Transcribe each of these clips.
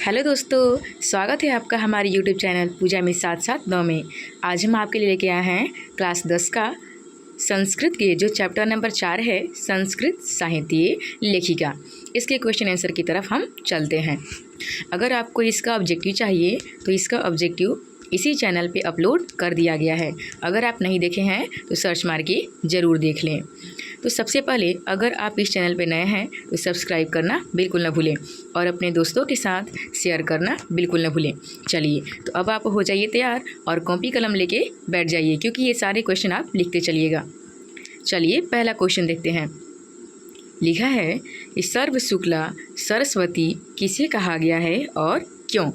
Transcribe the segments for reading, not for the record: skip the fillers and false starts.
Hello दोस्तों, स्वागत है आपका हमारे यूट्यूब चैनल पूजा में साथ साथ 9 में। आज हम आपके लिए लेके आए हैं क्लास 10 का संस्कृत के जो चैप्टर नंबर 4 है, संस्कृत साहित्य लेखिका। इसके क्वेश्चन आंसर की तरफ हम चलते हैं। अगर आपको इसका ऑब्जेक्टिव चाहिए तो इसका ऑब्जेक्टिव इसी चैनल पे अपलोड कर दिया गया है। अगर आप नहीं देखे हैं तो सर्च मार के ज़रूर देख लें। तो सबसे पहले अगर आप इस चैनल पे नए हैं तो सब्सक्राइब करना बिल्कुल ना भूलें और अपने दोस्तों के साथ शेयर करना बिल्कुल ना भूलें। चलिए, तो अब आप हो जाइए तैयार और कॉपी कलम लेके बैठ जाइए, क्योंकि ये सारे क्वेश्चन आप लिखते चलिएगा। चलिए, पहला क्वेश्चन देखते हैं। लिखा है कि सर्व शुक्ला सरस्वती किसे कहा गया है और क्यों।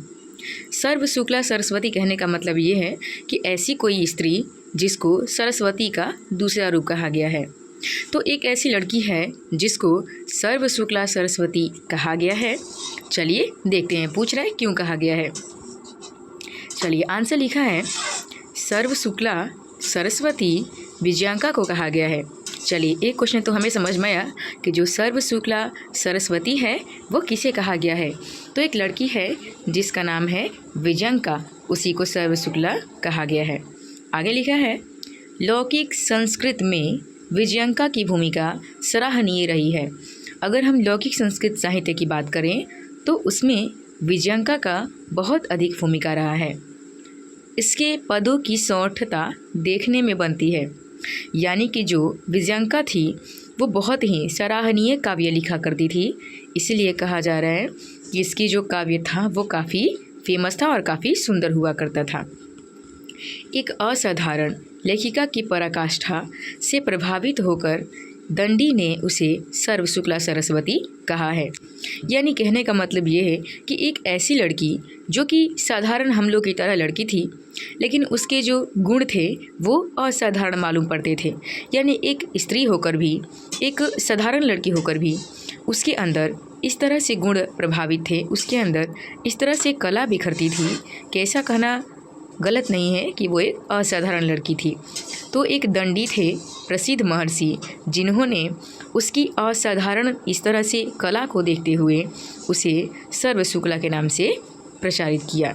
सर्व शुक्ला सरस्वती कहने का मतलब ये है कि ऐसी कोई स्त्री जिसको सरस्वती का दूसरा रूप कहा गया है। तो एक ऐसी लड़की है जिसको सर्व शुक्ला सरस्वती कहा गया है। चलिए देखते हैं, पूछ रहा है क्यों कहा गया है। चलिए, आंसर लिखा है सर्व शुक्ला सरस्वती विजयांका को कहा गया है। चलिए, एक क्वेश्चन तो हमें समझ में आया कि जो सर्व शुक्ला सरस्वती है वो किसे कहा गया है। तो एक लड़की है जिसका नाम है विजयांका, उसी को सर्व शुक्ला कहा गया है। आगे लिखा है लौकिक संस्कृत में विजयांका की भूमिका सराहनीय रही है। अगर हम लौकिक संस्कृत साहित्य की बात करें तो उसमें विजयांका का बहुत अधिक भूमिका रहा है। इसके पदों की सौठता देखने में बनती है, यानी कि जो विजयांका थी वो बहुत ही सराहनीय काव्य लिखा करती थी। इसलिए कहा जा रहा है कि इसकी जो काव्य था वो काफ़ी फेमस था और काफ़ी सुंदर हुआ करता था। एक असाधारण लेखिका की पराकाष्ठा से प्रभावित होकर दंडी ने उसे सर्व शुक्ला सरस्वती कहा है। यानी कहने का मतलब ये है कि एक ऐसी लड़की जो कि साधारण हम लोग की तरह लड़की थी, लेकिन उसके जो गुण थे वो असाधारण मालूम पड़ते थे। यानी एक स्त्री होकर भी, एक साधारण लड़की होकर भी उसके अंदर इस तरह से गुण प्रभावित थे, उसके अंदर इस तरह से कला बिखरती थी कि ऐसा कहना गलत नहीं है कि वो एक असाधारण लड़की थी। तो एक दंडी थे प्रसिद्ध महर्षि, जिन्होंने उसकी असाधारण इस तरह से कला को देखते हुए उसे सर्व शुक्ला के नाम से प्रचारित किया।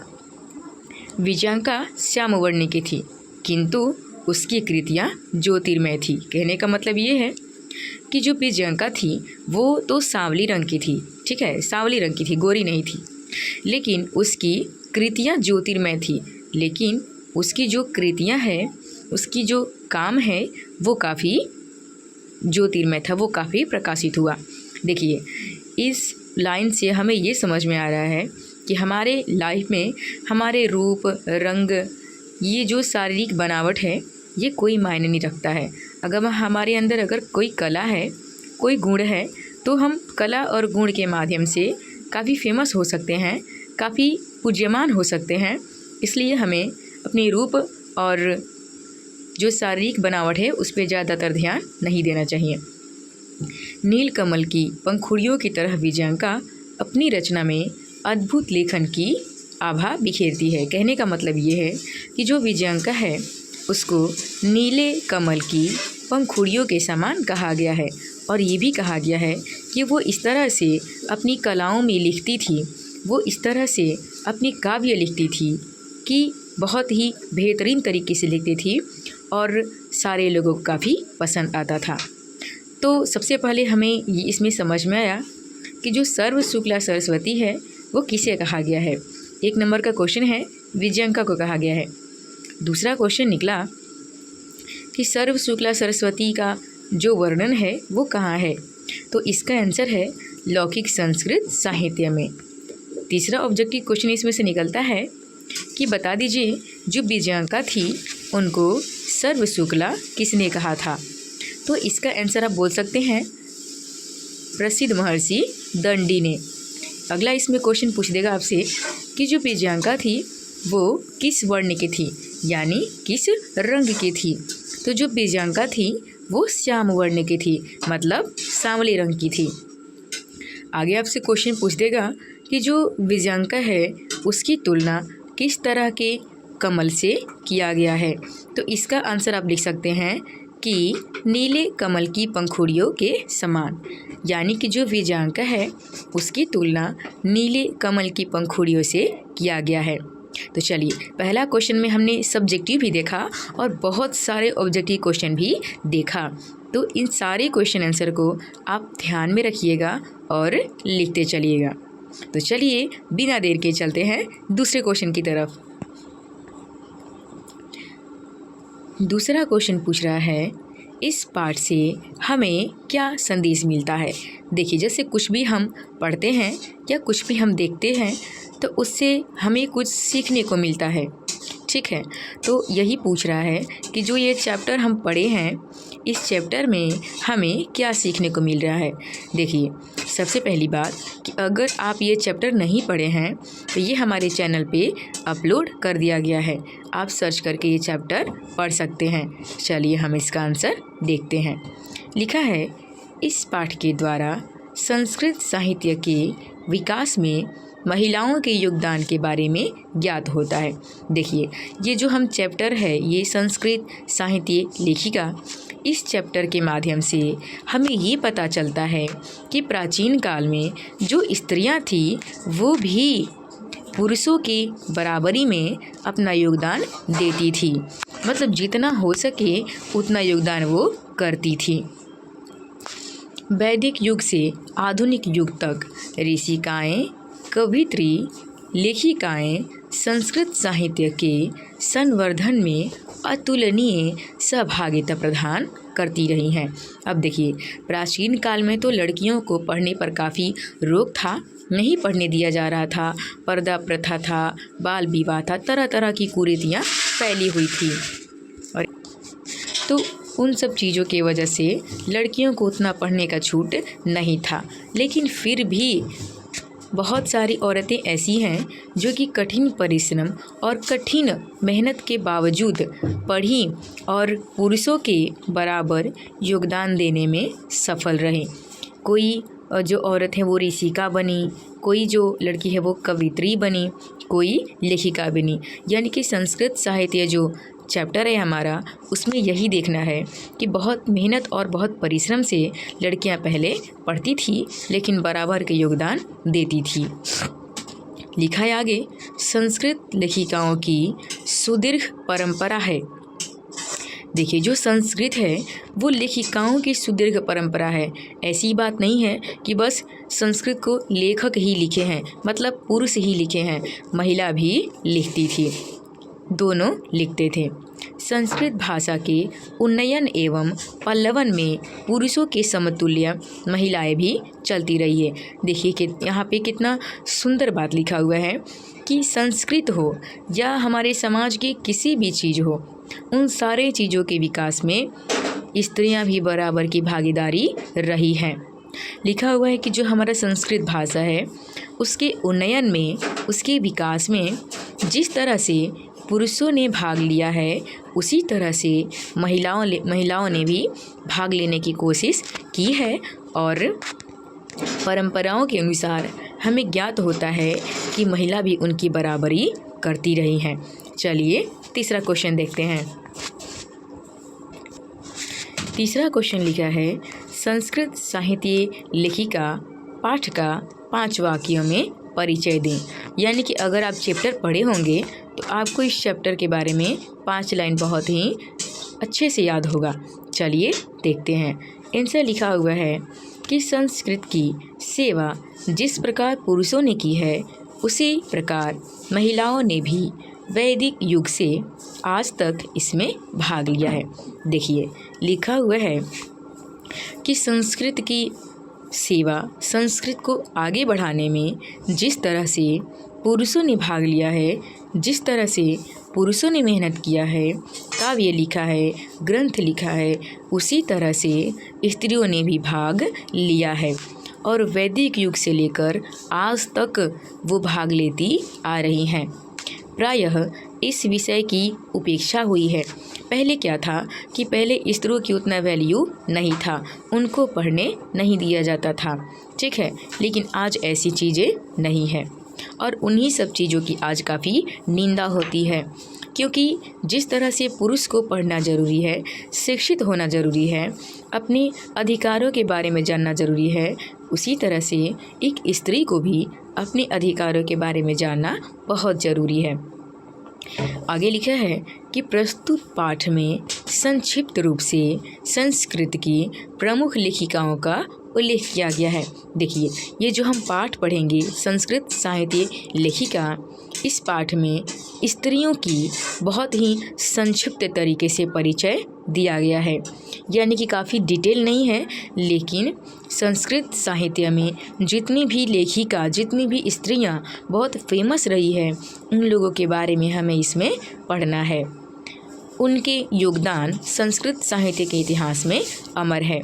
विजयांका श्यामवर्ण की थी, किंतु उसकी कृतियाँ ज्योतिर्मय थी। कहने का मतलब ये है कि जो विजयांका थी वो तो सांवली रंग की थी, ठीक है, सांवली रंग की थी, गोरी नहीं थी, लेकिन उसकी कृतियाँ ज्योतिर्मय थी। लेकिन उसकी जो कृतियाँ हैं, उसकी जो काम है वो काफ़ी ज्योतिर्मय था, वो काफ़ी प्रकाशित हुआ। देखिए, इस लाइन से हमें ये समझ में आ रहा है कि हमारे लाइफ में हमारे रूप, रंग, ये जो शारीरिक बनावट है ये कोई मायने नहीं रखता है। अगर हमारे अंदर अगर कोई कला है, कोई गुण है, तो हम कला और गुण के माध्यम से काफ़ी फेमस हो सकते हैं, काफ़ी पूज्यमान हो सकते हैं। इसलिए हमें अपनी रूप और जो शारीरिक बनावट है उस पर ज़्यादातर ध्यान नहीं देना चाहिए। नील कमल की पंखुड़ियों की तरह विजयांका अपनी रचना में अद्भुत लेखन की आभा बिखेरती है। कहने का मतलब ये है कि जो विजयांका है उसको नीले कमल की पंखुड़ियों के समान कहा गया है, और ये भी कहा गया है कि वो इस तरह से अपनी कलाओं में लिखती थी, वो इस तरह से अपनी काव्य लिखती थी कि बहुत ही बेहतरीन तरीके से लिखती थी और सारे लोगों को काफ़ी पसंद आता था। तो सबसे पहले हमें ये इसमें समझ में आया कि जो सर्व शुक्ला सरस्वती है वो किसे कहा गया है। एक नंबर का क्वेश्चन है, विजयांका को कहा गया है। दूसरा क्वेश्चन निकला कि सर्व शुक्ला सरस्वती का जो वर्णन है वो कहाँ है। तो इसका आंसर है लौकिक संस्कृत साहित्य में। तीसरा ऑब्जेक्टिव क्वेश्चन इसमें से निकलता है कि बता दीजिए जो विजयांका थी उनको सर्व शुक्ला किसने कहा था। तो इसका आंसर आप बोल सकते हैं प्रसिद्ध महर्षि दंडी ने। अगला इसमें क्वेश्चन पूछ देगा आपसे कि जो विजयांका थी वो किस वर्ण की थी, यानी किस रंग की थी। तो जो विजयांका थी वो श्याम वर्ण की थी, मतलब सांवले रंग की थी। आगे आपसे क्वेश्चन पूछ देगा कि जो विजयांका है उसकी तुलना किस तरह के कमल से किया गया है। तो इसका आंसर आप लिख सकते हैं कि नीले कमल की पंखुड़ियों के समान, यानी कि जो वीर्यांक है उसकी तुलना नीले कमल की पंखुड़ियों से किया गया है। तो चलिए, पहला क्वेश्चन में हमने सब्जेक्टिव भी देखा और बहुत सारे ऑब्जेक्टिव क्वेश्चन भी देखा। तो इन सारे क्वेश्चन आंसर को आप ध्यान में रखिएगा और लिखते चलिएगा। तो चलिए, बिना देर के चलते हैं दूसरे क्वेश्चन की तरफ। दूसरा क्वेश्चन पूछ रहा है, इस पाठ से हमें क्या संदेश मिलता है। देखिए, जैसे कुछ भी हम पढ़ते हैं या कुछ भी हम देखते हैं तो उससे हमें कुछ सीखने को मिलता है। ठीक है, तो यही पूछ रहा है कि जो ये चैप्टर हम पढ़े हैं, इस चैप्टर में हमें क्या सीखने को मिल रहा है। देखिए, सबसे पहली बात कि अगर आप ये चैप्टर नहीं पढ़े हैं तो ये हमारे चैनल पे अपलोड कर दिया गया है, आप सर्च करके ये चैप्टर पढ़ सकते हैं। चलिए, हम इसका आंसर देखते हैं। लिखा है, इस पाठ के द्वारा संस्कृत साहित्य के विकास में महिलाओं के योगदान के बारे में ज्ञात होता है। देखिए, ये जो हम चैप्टर है, ये संस्कृत साहित्य लेखिका, इस चैप्टर के माध्यम से हमें ये पता चलता है कि प्राचीन काल में जो स्त्रियां थी वो भी पुरुषों के बराबरी में अपना योगदान देती थी। मतलब जितना हो सके उतना योगदान वो करती थी। वैदिक युग से आधुनिक युग तक ऋषिकाएँ, कवित्री, लेखिकाएँ संस्कृत साहित्य के संवर्धन में अतुलनीय सहभागिता प्रदान करती रही हैं। अब देखिए, प्राचीन काल में तो लड़कियों को पढ़ने पर काफ़ी रोक था, नहीं पढ़ने दिया जा रहा था, पर्दा प्रथा था, बाल विवाह था, तरह तरह की कुरीतियाँ फैली हुई थी। और तो उन सब चीज़ों की वजह से लड़कियों को उतना पढ़ने का छूट नहीं था। लेकिन फिर भी बहुत सारी औरतें ऐसी हैं जो कि कठिन परिश्रम और कठिन मेहनत के बावजूद पढ़ी और पुरुषों के बराबर योगदान देने में सफल रहे। कोई जो औरत है वो ऋषिका बनी, कोई जो लड़की है वो कवित्री बनी, कोई लेखिका बनी। यानी कि संस्कृत साहित्य जो चैप्टर है हमारा, उसमें यही देखना है कि बहुत मेहनत और बहुत परिश्रम से लड़कियां पहले पढ़ती थी लेकिन बराबर के योगदान देती थी। लिखा है आगे, संस्कृत लेखिकाओं की सुदीर्घ परंपरा है। देखिए, जो संस्कृत है वो लेखिकाओं की सुदीर्घ परंपरा है। ऐसी बात नहीं है कि बस संस्कृत को लेखक ही लिखे हैं, मतलब पुरुष ही लिखे हैं, महिला भी लिखती थी, दोनों लिखते थे। संस्कृत भाषा के उन्नयन एवं पल्लवन में पुरुषों के समतुल्य महिलाएं भी चलती रही है। देखिए कि यहाँ पे कितना सुंदर बात लिखा हुआ है कि संस्कृत हो या हमारे समाज की किसी भी चीज़ हो, उन सारे चीज़ों के विकास में स्त्रियां भी बराबर की भागीदारी रही हैं। लिखा हुआ है कि जो हमारा संस्कृत भाषा है उसके उन्नयन में, उसके विकास में जिस तरह से पुरुषों ने भाग लिया है उसी तरह से महिलाओं ने भी भाग लेने की कोशिश की है। और परंपराओं के अनुसार हमें ज्ञात होता है कि महिला भी उनकी बराबरी करती रही हैं। चलिए, तीसरा क्वेश्चन देखते हैं। तीसरा क्वेश्चन लिखा है, संस्कृत साहित्य लेखिका पाठ का 5 वाक्यों में परिचय दें। यानी कि अगर आप चैप्टर पढ़े होंगे तो आपको इस चैप्टर के बारे में 5 लाइन बहुत ही अच्छे से याद होगा। चलिए देखते हैं। इनसे लिखा हुआ है कि संस्कृत की सेवा जिस प्रकार पुरुषों ने की है उसी प्रकार महिलाओं ने भी वैदिक युग से आज तक इसमें भाग लिया है। देखिए, लिखा हुआ है कि संस्कृत की सेवा, संस्कृत को आगे बढ़ाने में जिस तरह से पुरुषों ने भाग लिया है, जिस तरह से पुरुषों ने मेहनत किया है, काव्य लिखा है, ग्रंथ लिखा है, उसी तरह से स्त्रियों ने भी भाग लिया है और वैदिक युग से लेकर आज तक वो भाग लेती आ रही हैं। प्रायः इस विषय की उपेक्षा हुई है। पहले क्या था कि पहले स्त्रियों की उतना वैल्यू नहीं था, उनको पढ़ने नहीं दिया जाता था, ठीक है। लेकिन आज ऐसी चीज़ें नहीं है। और उन्हीं सब चीज़ों की आज काफ़ी निंदा होती है, क्योंकि जिस तरह से पुरुष को पढ़ना ज़रूरी है, शिक्षित होना ज़रूरी है, अपने अधिकारों के बारे में जानना ज़रूरी है, उसी तरह से एक स्त्री को भी अपने अधिकारों के बारे में जानना बहुत ज़रूरी है। आगे लिखा है कि प्रस्तुत पाठ में संक्षिप्त रूप से संस्कृत की प्रमुख लेखिकाओं का उल्लेख किया गया है। देखिए, ये जो हम पाठ पढ़ेंगे संस्कृत साहित्य लेखिका, इस पाठ में स्त्रियों की बहुत ही संक्षिप्त तरीके से परिचय दिया गया है, यानी कि काफ़ी डिटेल नहीं है, लेकिन संस्कृत साहित्य में जितनी भी लेखिका, जितनी भी स्त्रियां बहुत फेमस रही है, उन लोगों के बारे में हमें इसमें पढ़ना है। उनके योगदान संस्कृत साहित्य के इतिहास में अमर है,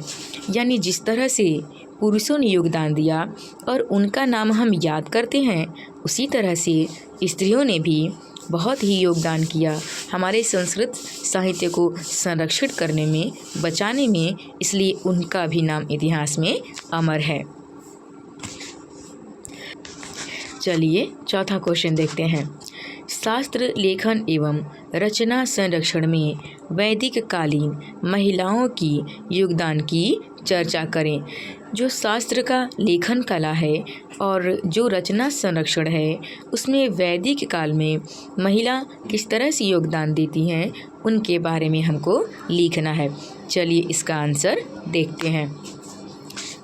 यानी जिस तरह से पुरुषों ने योगदान दिया और उनका नाम हम याद करते हैं, उसी तरह से स्त्रियों ने भी बहुत ही योगदान किया हमारे संस्कृत साहित्य को संरक्षित करने में, बचाने में, इसलिए उनका भी नाम इतिहास में अमर है। चलिए चौथा क्वेश्चन देखते हैं। शास्त्र लेखन एवं रचना संरक्षण में वैदिक कालीन महिलाओं की योगदान की चर्चा करें। जो शास्त्र का लेखन कला है और जो रचना संरक्षण है, उसमें वैदिक काल में महिला किस तरह से योगदान देती हैं, उनके बारे में हमको लिखना है। चलिए इसका आंसर देखते हैं।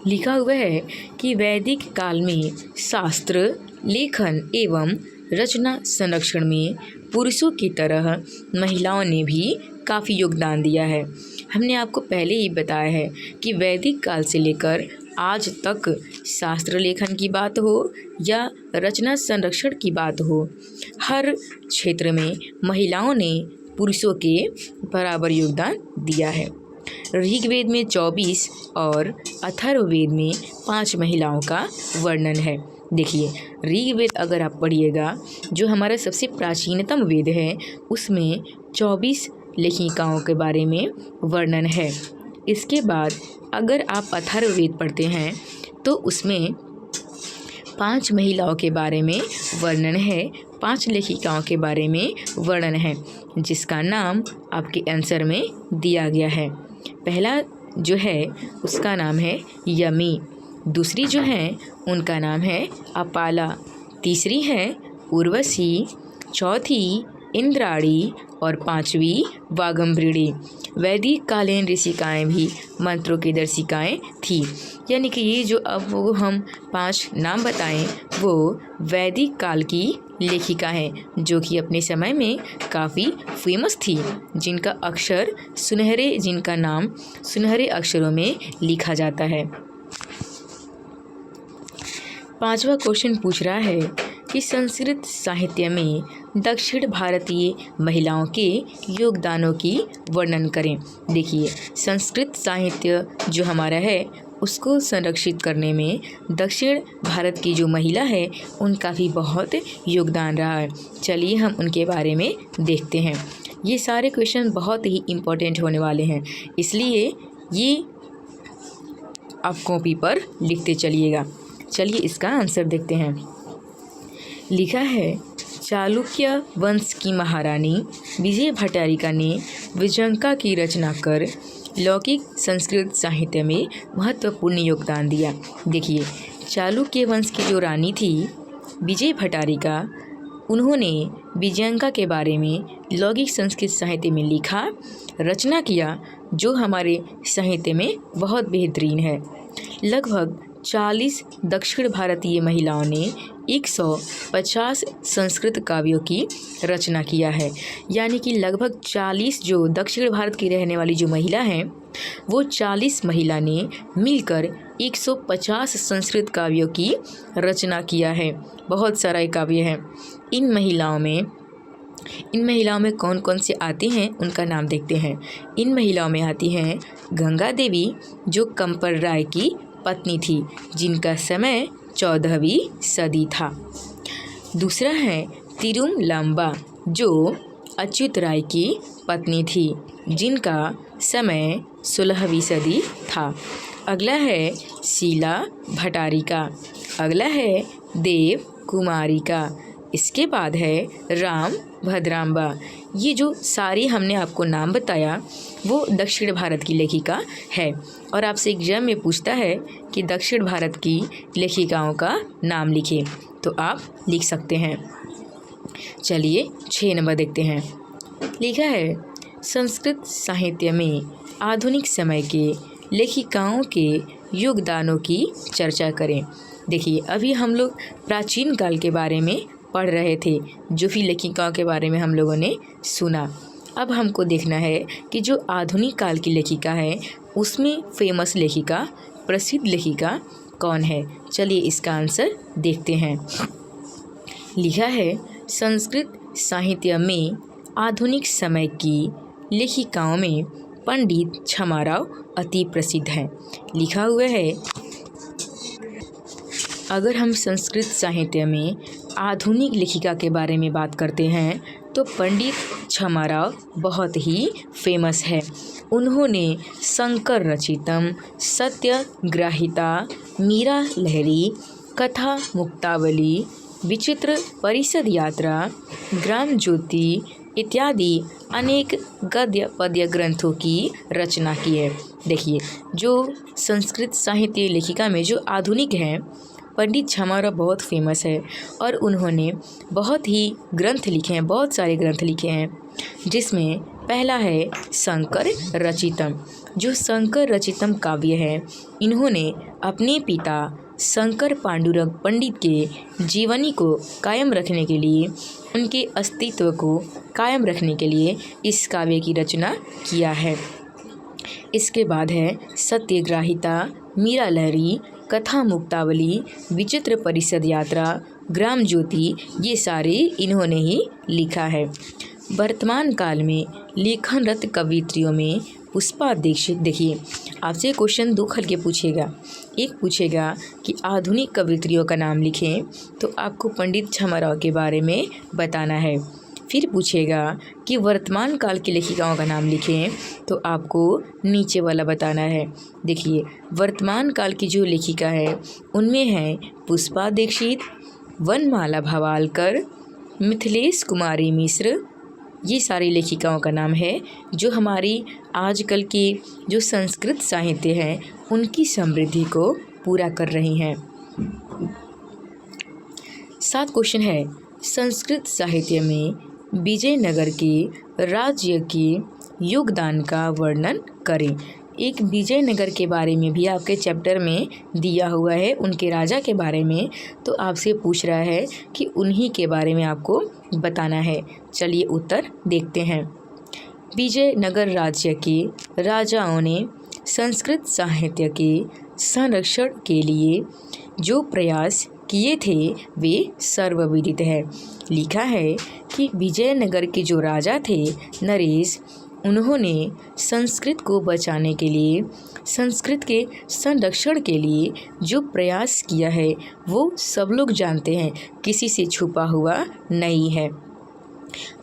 लिखा हुआ है कि वैदिक काल में शास्त्र लेखन एवं रचना संरक्षण में पुरुषों की तरह महिलाओं ने भी काफ़ी योगदान दिया है। हमने आपको पहले ही बताया है कि वैदिक काल से लेकर आज तक शास्त्र लेखन की बात हो या रचना संरक्षण की बात हो, हर क्षेत्र में महिलाओं ने पुरुषों के बराबर योगदान दिया है। ऋग्वेद में 24 और अथर्ववेद में 5 महिलाओं का वर्णन है। देखिए, ऋग्वेद अगर आप पढ़िएगा, जो हमारा सबसे प्राचीनतम वेद है, उसमें 24 लेखिकाओं के बारे में वर्णन है। इसके बाद अगर आप अथर्ववेद पढ़ते हैं तो उसमें 5 महिलाओं के बारे में वर्णन है, 5 लेखिकाओं के बारे में वर्णन है, जिसका नाम आपके आंसर में दिया गया है। पहला जो है उसका नाम है यमी, दूसरी जो है उनका नाम है अपाला, तीसरी है उर्वशी, चौथी इंद्राणी और 5वीं वागंभृणी। वैदिक कालीन ऋषिकाएँ भी मंत्रों की दर्शिकाएँ थी, यानी कि ये जो अब वो हम 5 नाम बताएं वो वैदिक काल की लेखिका हैं, जो कि अपने समय में काफ़ी फेमस थी, जिनका नाम सुनहरे अक्षरों में लिखा जाता है। 5वां क्वेश्चन पूछ रहा है कि संस्कृत साहित्य में दक्षिण भारतीय महिलाओं के योगदानों की वर्णन करें। देखिए, संस्कृत साहित्य जो हमारा है उसको संरक्षित करने में दक्षिण भारत की जो महिला है उनका भी बहुत योगदान रहा है। चलिए हम उनके बारे में देखते हैं। ये सारे क्वेश्चन बहुत ही इम्पोर्टेंट होने वाले हैं, इसलिए ये आप कॉपी पर लिखते चलिएगा। चलिए इसका आंसर देखते हैं। लिखा है, चालुक्य वंश की महारानी विजय भट्टारिका ने विजयंका की रचना कर लौकिक संस्कृत साहित्य में महत्वपूर्ण योगदान दिया। देखिए, चालुक्य वंश की जो रानी थी विजय भट्टारिका, उन्होंने विजयंका के बारे में लौकिक संस्कृत साहित्य में लिखा, रचना किया, जो हमारे साहित्य में बहुत बेहतरीन है। लगभग 40 दक्षिण भारतीय महिलाओं ने 150 संस्कृत काव्यों की रचना किया है, यानी कि लगभग 40 जो दक्षिण भारत की रहने वाली जो महिला हैं, वो 40 महिला ने मिलकर 150 संस्कृत काव्यों की रचना किया है। बहुत सारा काव्य है। इन महिलाओं में कौन कौन से आती हैं उनका नाम देखते हैं। इन महिलाओं में आती हैं गंगा देवी, जो कंपर राय की पत्नी थी, जिनका समय 14वीं सदी था। दूसरा है तिरुमलंबा, जो अच्युत राय की पत्नी थी, जिनका समय 16वीं सदी था। अगला है शीला भट्टारिका। अगला है देव कुमारिका। इसके बाद है राम भद्रांबा। ये जो सारी हमने आपको नाम बताया वो दक्षिण भारत की लेखिका है। और आपसे एग्जाम में पूछता है कि दक्षिण भारत की लेखिकाओं का नाम लिखिए, तो आप लिख सकते हैं। चलिए 6 नंबर देखते हैं। लिखा है संस्कृत साहित्य में आधुनिक समय के लेखिकाओं के योगदानों की चर्चा करें। देखिए, अभी हम लोग प्राचीन काल के बारे में पढ़ रहे थे, जो भी लेखिकाओं के बारे में हम लोगों ने सुना। अब हमको देखना है कि जो आधुनिक काल की लेखिका है उसमें फेमस लेखिका, प्रसिद्ध लेखिका कौन है। चलिए इसका आंसर देखते हैं। लिखा है संस्कृत साहित्य में आधुनिक समय की लेखिकाओं में पंडित छमाराव अति प्रसिद्ध हैं। लिखा हुआ है अगर हम संस्कृत साहित्य में आधुनिक लेखिका के बारे में बात करते हैं तो पंडित छमाराव बहुत ही फेमस है। उन्होंने शंकर रचितम, सत्यग्राहिता, मीरा लहरी, कथा मुक्तावली, विचित्र परिषद यात्रा, ग्राम ज्योति इत्यादि अनेक गद्य पद्य ग्रंथों की रचना की है। देखिए, जो संस्कृत साहित्य लेखिका में जो आधुनिक हैं पंडित छमाराव बहुत फेमस है और उन्होंने बहुत ही ग्रंथ लिखे हैं, बहुत सारे ग्रंथ लिखे हैं, जिसमें पहला है शंकर रचितम। जो शंकर रचितम काव्य है, इन्होंने अपने पिता शंकर पांडुरंग पंडित के जीवनी को कायम रखने के लिए, उनके अस्तित्व को कायम रखने के लिए इस काव्य की रचना किया है। इसके बाद है सत्यग्राहिता, मीरा लहरी, कथा मुक्तावली, विचित्र परिषद यात्रा, ग्राम ज्योति, ये सारे इन्होंने ही लिखा है। वर्तमान काल में लेखनरत कवित्रियों में पुष्पा दीक्षित। देखिए, आपसे क्वेश्चन 2 हल्के पूछेगा। एक पूछेगा कि आधुनिक कवित्रियों का नाम लिखें, तो आपको पंडित छमाराव के बारे में बताना है। फिर पूछेगा कि वर्तमान काल की लेखिकाओं का नाम लिखें, तो आपको नीचे वाला बताना है। देखिए, वर्तमान काल की जो लेखिका है उनमें है पुष्पा दीक्षित, वनमाला भवालकर, मिथिलेश कुमारी मिश्र। ये सारी लेखिकाओं का नाम है जो हमारी आजकल की जो संस्कृत साहित्य है उनकी समृद्धि को पूरा कर रही हैं। 7 क्वेश्चन है संस्कृत साहित्य में विजयनगर के राज्य के योगदान का वर्णन करें। एक विजयनगर के बारे में भी आपके चैप्टर में दिया हुआ है, उनके राजा के बारे में, तो आपसे पूछ रहा है कि उन्हीं के बारे में आपको बताना है। चलिए उत्तर देखते हैं। विजयनगर राज्य के राजाओं ने संस्कृत साहित्य के संरक्षण के लिए जो प्रयास किए थे वे सर्वविदित है। लिखा है कि विजयनगर के जो राजा थे नरेश, उन्होंने संस्कृत को बचाने के लिए, संस्कृत के संरक्षण के लिए जो प्रयास किया है वो सब लोग जानते हैं, किसी से छुपा हुआ नहीं है।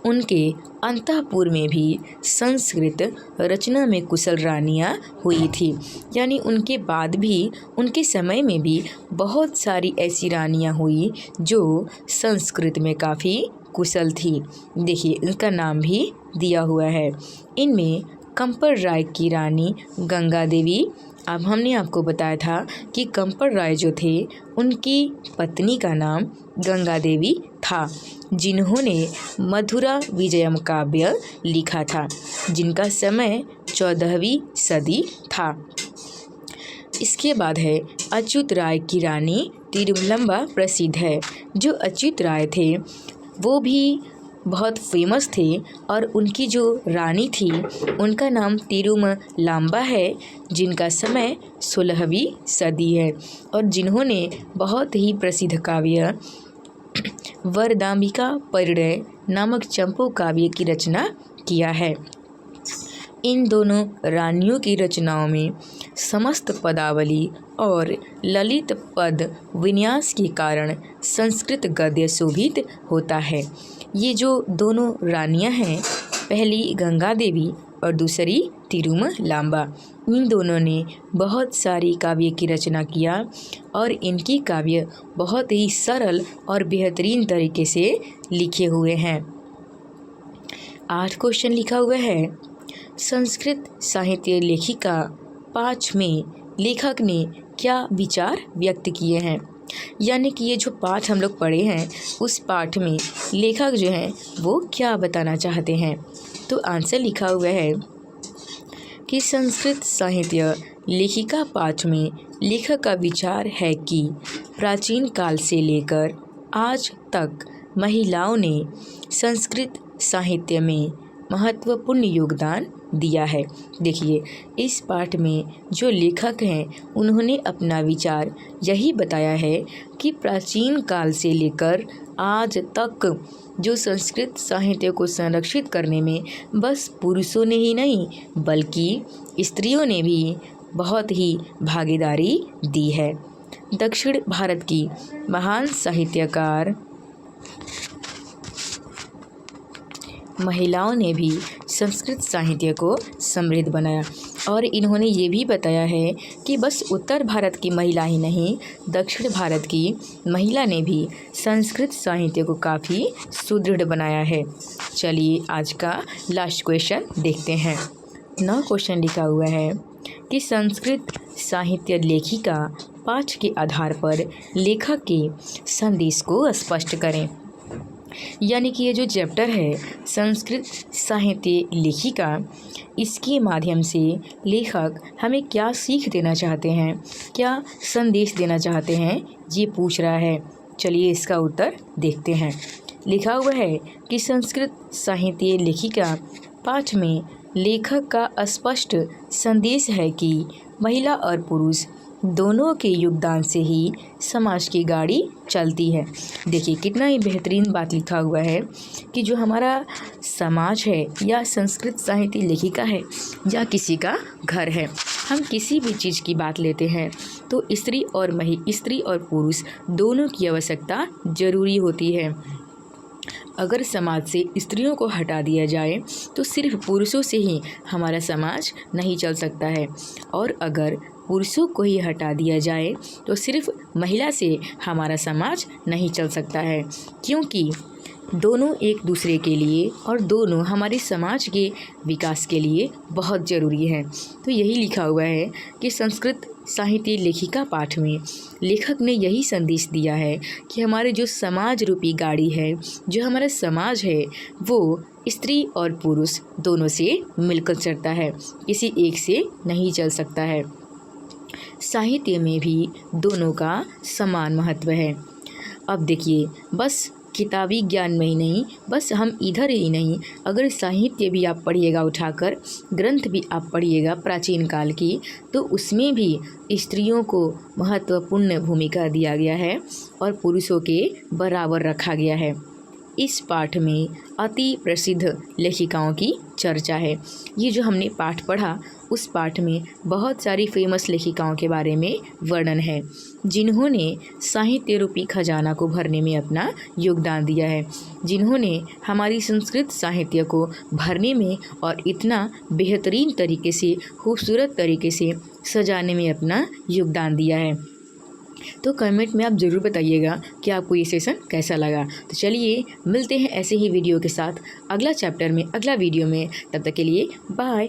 उनके अंतःपुर में भी संस्कृत रचना में कुशल रानियाँ हुई थी, यानी उनके बाद भी, उनके समय में भी बहुत सारी ऐसी रानियाँ हुई जो संस्कृत में काफ़ी कुशल थी। देखिए, इनका नाम भी दिया हुआ है। इनमें कंपर राय की रानी गंगा देवी। अब हमने आपको बताया था कि कंपर राय जो थे उनकी पत्नी का नाम गंगा देवी था, जिन्होंने मधुरा विजयम काव्य लिखा था, जिनका समय 14वीं सदी था। इसके बाद है अच्युत राय की रानी तिरुमलंबा प्रसिद्ध है। जो अच्युत राय थे वो भी बहुत फेमस थे और उनकी जो रानी थी उनका नाम तिरुमलांबा है, जिनका समय 16वीं सदी है और जिन्होंने बहुत ही प्रसिद्ध काव्य वरदाम्बिका परिणय नामक चंपू काव्य की रचना किया है। इन दोनों रानियों की रचनाओं में समस्त पदावली और ललित पद विन्यास के कारण संस्कृत गद्य शोभित होता है। ये जो दोनों रानियां हैं, पहली गंगा देवी और दूसरी तिरुमलांबा। इन दोनों ने बहुत सारी काव्य की रचना किया और इनकी काव्य बहुत ही सरल और बेहतरीन तरीके से लिखे हुए हैं। 8 क्वेश्चन लिखा हुआ है, संस्कृत साहित्य लेखिका 5 में लेखक ने क्या विचार व्यक्त किए हैं। यानी कि ये जो पाठ हम लोग पढ़े हैं उस पाठ में लेखक जो हैं वो क्या बताना चाहते हैं। तो आंसर लिखा हुआ है कि संस्कृत साहित्य लेखिका 5 में लेखक का विचार है कि प्राचीन काल से लेकर आज तक महिलाओं ने संस्कृत साहित्य में महत्वपूर्ण योगदान दिया है। देखिए, इस पाठ में जो लेखक हैं उन्होंने अपना विचार यही बताया है कि प्राचीन काल से लेकर आज तक जो संस्कृत साहित्य को संरक्षित करने में बस पुरुषों ने ही नहीं बल्कि स्त्रियों ने भी बहुत ही भागीदारी दी है। दक्षिण भारत की महान साहित्यकार महिलाओं ने भी संस्कृत साहित्य को समृद्ध बनाया और इन्होंने ये भी बताया है कि बस उत्तर भारत की महिला ही नहीं, दक्षिण भारत की महिला ने भी संस्कृत साहित्य को काफ़ी सुदृढ़ बनाया है। चलिए आज का लास्ट क्वेश्चन देखते हैं। 9 क्वेश्चन लिखा हुआ है कि संस्कृत साहित्य लेखिका 5 के आधार पर लेखक के संदेश को स्पष्ट करें। यानी कि ये जो चैप्टर है संस्कृत साहित्य लेखिका, इसके माध्यम से लेखक हमें क्या सीख देना चाहते हैं, क्या संदेश देना चाहते हैं, ये पूछ रहा है। चलिए इसका उत्तर देखते हैं। लिखा हुआ है कि संस्कृत साहित्य लेखिका 5 में लेखक का स्पष्ट संदेश है कि महिला और पुरुष दोनों के योगदान से ही समाज की गाड़ी चलती है। देखिए कितना ही बेहतरीन बात लिखा हुआ है कि जो हमारा समाज है या संस्कृत साहित्य लेखिका है या किसी का घर है, हम किसी भी चीज़ की बात लेते हैं तो स्त्री और पुरुष दोनों की आवश्यकता ज़रूरी होती है। अगर समाज से स्त्रियों को हटा दिया जाए तो सिर्फ पुरुषों से ही हमारा समाज नहीं चल सकता है, और अगर पुरुषों को ही हटा दिया जाए तो सिर्फ महिला से हमारा समाज नहीं चल सकता है, क्योंकि दोनों एक दूसरे के लिए और दोनों हमारे समाज के विकास के लिए बहुत ज़रूरी है। तो यही लिखा हुआ है कि संस्कृत साहित्य लेखिका पाठ में लेखक ने यही संदेश दिया है कि हमारे जो समाज रूपी गाड़ी है, जो हमारा समाज है, वो स्त्री और पुरुष दोनों से मिलकर चलता है, किसी एक से नहीं चल सकता है। साहित्य में भी दोनों का समान महत्व है। अब देखिए, बस किताबी ज्ञान में ही नहीं, बस हम इधर ही नहीं, अगर साहित्य भी आप पढ़िएगा उठाकर, ग्रंथ भी आप पढ़िएगा प्राचीन काल की, तो उसमें भी स्त्रियों को महत्वपूर्ण भूमिका दिया गया है और पुरुषों के बराबर रखा गया है। इस पाठ में अति प्रसिद्ध लेखिकाओं की चर्चा है। ये जो हमने पाठ पढ़ा उस पाठ में बहुत सारी फेमस लेखिकाओं के बारे में वर्णन है, जिन्होंने साहित्य रूपी खजाना को भरने में अपना योगदान दिया है, जिन्होंने हमारी संस्कृत साहित्य को भरने में और इतना बेहतरीन तरीके से, खूबसूरत तरीके से सजाने में अपना योगदान दिया है। तो कमेंट में आप ज़रूर बताइएगा कि आपको ये सेशन कैसा लगा। तो चलिए मिलते हैं ऐसे ही वीडियो के साथ अगला चैप्टर में, अगला वीडियो में। तब तक के लिए बाय।